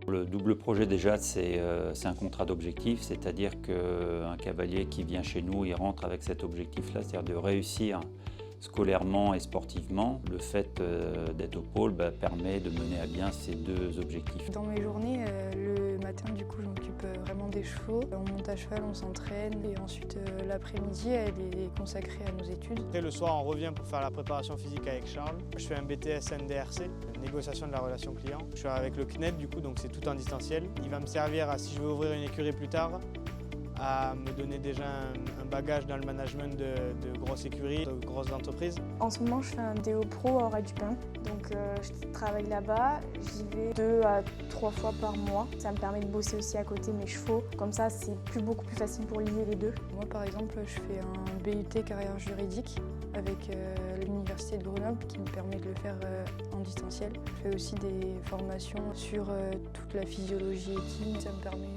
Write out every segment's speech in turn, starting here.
Le double projet déjà, c'est un contrat d'objectif, c'est-à-dire qu'un cavalier qui vient chez nous, il rentre avec cet objectif-là, c'est-à-dire de réussir scolairement et sportivement. Le fait d'être au pôle permet de mener à bien ces deux objectifs. Dans mes journées, le matin, du coup, je m'occupe vraiment des chevaux. On monte à cheval, on s'entraîne et ensuite l'après-midi, elle est consacrée à nos études. Après, le soir, on revient pour faire la préparation physique avec Charles. Je fais un BTS NDRC, négociation de la relation client. Je suis avec le CNED, du coup, donc c'est tout en distanciel. Il va me servir à, si je veux ouvrir une écurie plus tard, à me donner déjà un bagage dans le management de grosses écuries, de grosses entreprises. En ce moment, je fais un DO Pro à Auray du Pin. Donc je travaille là-bas, j'y vais 2 à 3 fois par mois. Ça me permet de bosser aussi à côté mes chevaux. Comme ça, c'est beaucoup plus facile pour lier les deux. Moi, par exemple, je fais un BUT carrière juridique avec l'Université de Grenoble qui me permet de le faire en distanciel. Je fais aussi des formations sur toute la physiologie équine. Ça me permet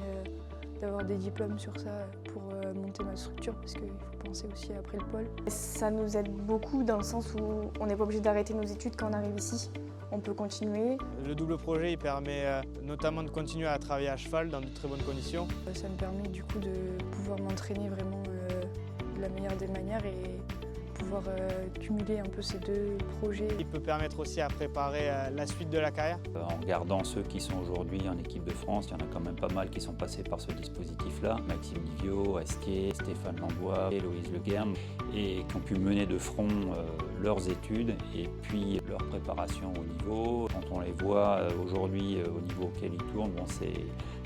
d'avoir des diplômes sur ça pour monter ma structure parce qu'il faut penser aussi après le pôle. Ça nous aide beaucoup dans le sens où on n'est pas obligé d'arrêter nos études quand on arrive ici. On peut continuer. Le double projet il permet notamment de continuer à travailler à cheval dans de très bonnes conditions. Ça me permet du coup de pouvoir m'entraîner vraiment de la meilleure des manières et pouvoir cumuler un peu ces deux projets. Il peut permettre aussi à préparer la suite de la carrière. En regardant ceux qui sont aujourd'hui en équipe de France, il y en a quand même pas mal qui sont passés par ce dispositif-là. Maxime Livio, Astier, Stéphane Lambois, Héloïse Le Guerme, et qui ont pu mener de front leurs études et puis leur préparation au niveau. Quand on les voit aujourd'hui au niveau auquel ils tournent,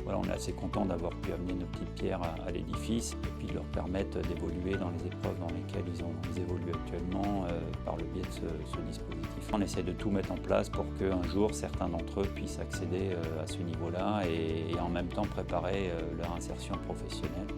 voilà, on est assez content d'avoir pu amener nos petites pierres à l'édifice et puis de leur permettre d'évoluer dans les épreuves dans lesquelles ils évoluent actuellement par le biais de ce dispositif. On essaie de tout mettre en place pour qu'un jour certains d'entre eux puissent accéder à ce niveau-là et en même temps préparer leur insertion professionnelle.